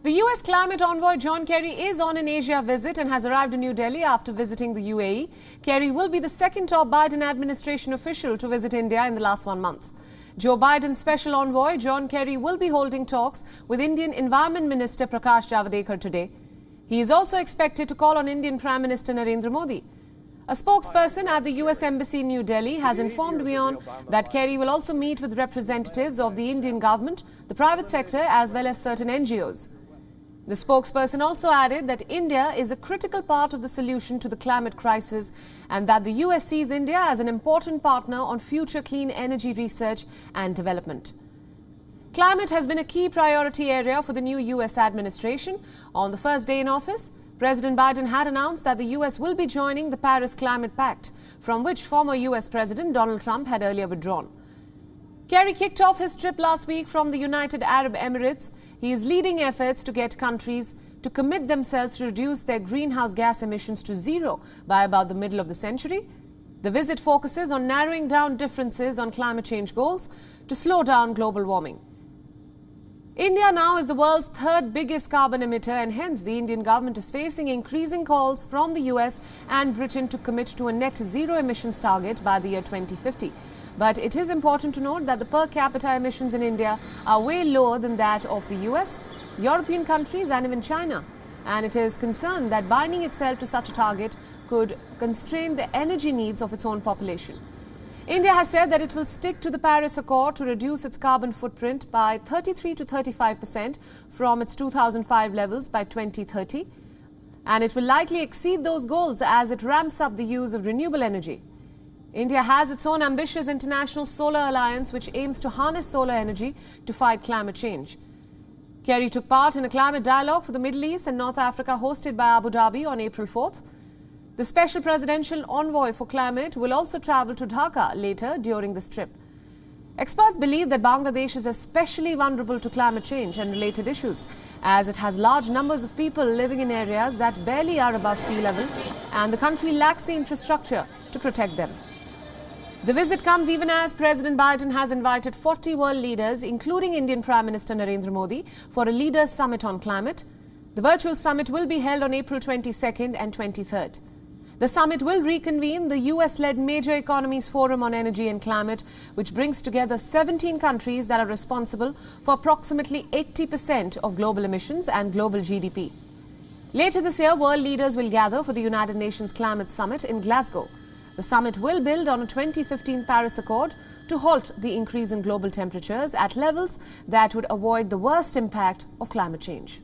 The US Climate Envoy John Kerry is on an Asia visit and has arrived in New Delhi after visiting the UAE. Kerry will be the second top Biden administration official to visit India in the last 1 month. Joe Biden's special envoy John Kerry will be holding talks with Indian Environment Minister Prakash Javadekar today. He is also expected to call on Indian Prime Minister Narendra Modi. A spokesperson at the US Embassy in New Delhi has informed WION that Kerry will also meet with representatives of the Indian government, the private sector as well as certain NGOs. The spokesperson also added that India is a critical part of the solution to the climate crisis and that the US sees India as an important partner on future clean energy research and development. Climate has been a key priority area for the new US administration. On the first day in office, President Biden had announced that the US will be joining the Paris Climate Pact, from which former US President Donald Trump had earlier withdrawn. Kerry kicked off his trip last week from the United Arab Emirates. He is leading efforts to get countries to commit themselves to reduce their greenhouse gas emissions to zero by about the middle of the century. The visit focuses on narrowing down differences on climate change goals to slow down global warming. India now is the world's third biggest carbon emitter, and hence the Indian government is facing increasing calls from the US and Britain to commit to a net zero emissions target by the year 2050. But it is important to note that the per capita emissions in India are way lower than that of the US, European countries and even China. And it is concerned that binding itself to such a target could constrain the energy needs of its own population. India has said that it will stick to the Paris Accord to reduce its carbon footprint by 33 to 35% from its 2005 levels by 2030. And it will likely exceed those goals as it ramps up the use of renewable energy. India has its own ambitious international solar alliance which aims to harness solar energy to fight climate change. Kerry took part in a climate dialogue for the Middle East and North Africa hosted by Abu Dhabi on April 4th. The special presidential envoy for climate will also travel to Dhaka later during this trip. Experts believe that Bangladesh is especially vulnerable to climate change and related issues, as it has large numbers of people living in areas that barely are above sea level, and the country lacks the infrastructure to protect them. The visit comes even as President Biden has invited 40 world leaders, including Indian Prime Minister Narendra Modi, for a leaders' summit on climate. The virtual summit will be held on April 22nd and 23rd. The summit will reconvene the US-led Major Economies Forum on Energy and Climate, which brings together 17 countries that are responsible for approximately 80% of global emissions and global GDP. Later this year, world leaders will gather for the United Nations Climate Summit in Glasgow. The summit will build on a 2015 Paris Accord to halt the increase in global temperatures at levels that would avoid the worst impact of climate change.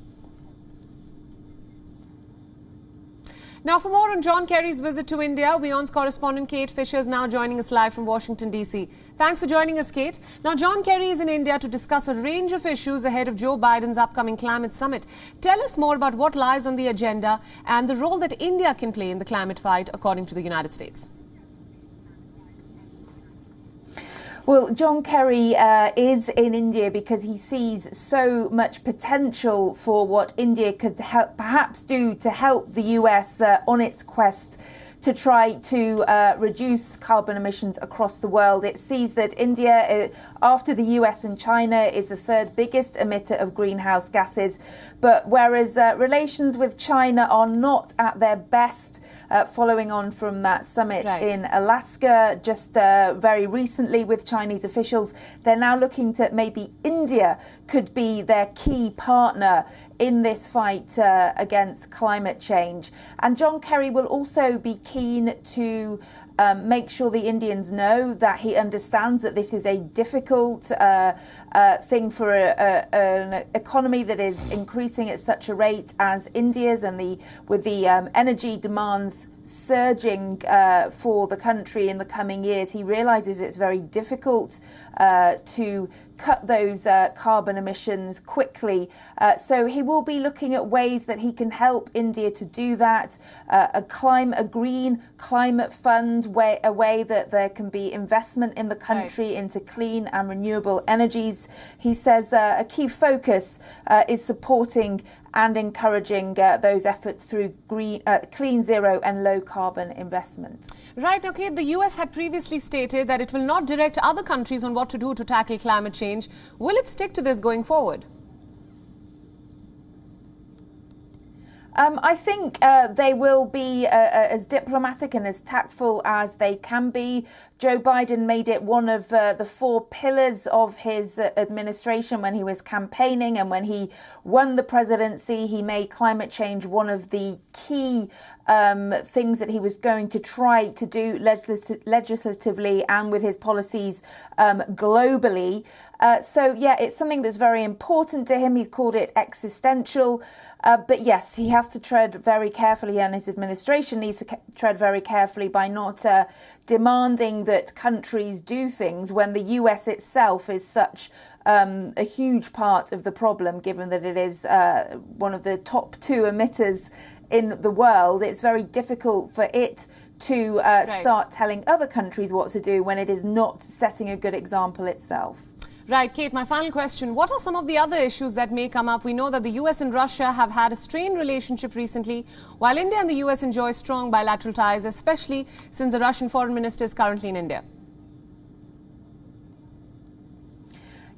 Now, for more on John Kerry's visit to India, WION's correspondent Kate Fisher is now joining us live from Washington, D.C. Thanks for joining us, Kate. Now, John Kerry is in India to discuss a range of issues ahead of Joe Biden's upcoming climate summit. Tell us more about what lies on the agenda and the role that India can play in the climate fight, according to the United States. Well, John Kerry is in India because he sees so much potential for what India could perhaps do to help the US on its quest to try to reduce carbon emissions across the world. It sees that India, after the US and China, is the third biggest emitter of greenhouse gases. But whereas relations with China are not at their best, following on from that summit in Alaska just very recently with Chinese officials, they're now looking that maybe India could be their key partner in this fight against climate change. And John Kerry will also be keen to make sure the Indians know that he understands that this is a difficult thing for an economy that is increasing at such a rate as India's, and with the energy demands surging for the country in the coming years. He realizes it's very difficult to cut those carbon emissions quickly. So he will be looking at ways that he can help India to do that. A green climate fund, a way that there can be investment in the country into clean and renewable energies. He says a key focus is supporting and encouraging those efforts through clean zero and low carbon investment. Right, okay. The US had previously stated that it will not direct other countries on what to do to tackle climate change. Will it stick to this going forward? I think they will be as diplomatic and as tactful as they can be. Joe Biden made it one of the 4 pillars of his administration when he was campaigning, and when he won the presidency, he made climate change one of the key things that he was going to try to do legislatively and with his policies globally. So, yeah, it's something that's very important to him. He's called it existential. But yes, he has to tread very carefully, and his administration needs to tread very carefully by not demanding that countries do things when the US itself is such a huge part of the problem, given that it is one of the top 2 emitters in the world. It's very difficult for it to start telling other countries what to do when it is not setting a good example itself. Right, Kate, my final question. What are some of the other issues that may come up? We know that the US and Russia have had a strained relationship recently, while India and the US enjoy strong bilateral ties, especially since the Russian foreign minister is currently in India.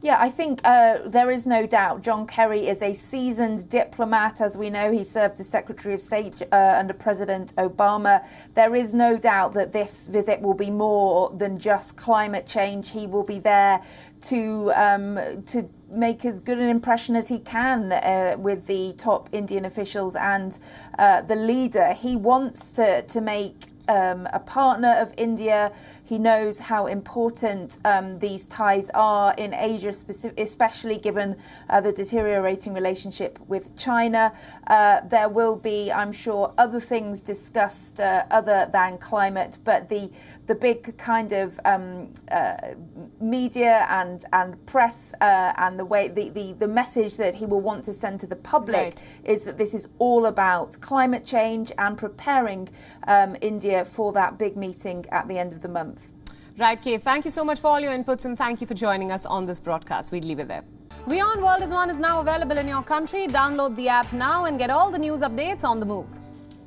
Yeah, I think there is no doubt John Kerry is a seasoned diplomat. As we know, he served as Secretary of State under President Obama. There is no doubt that this visit will be more than just climate change. He will be there to make as good an impression as he can with the top Indian officials and the leader. He wants to make a partner of India. He knows how important these ties are in Asia, especially given the deteriorating relationship with China. There will be, I'm sure, other things discussed other than climate, but the big kind of media and press and the way the message that he will want to send to the public is that this is all about climate change and preparing India for that big meeting at the end of the month. Right, Kay, thank you so much for all your inputs, and thank you for joining us on this broadcast. We'd leave it there. WION World is now available in your country. Download the app now and get all the news updates on the move.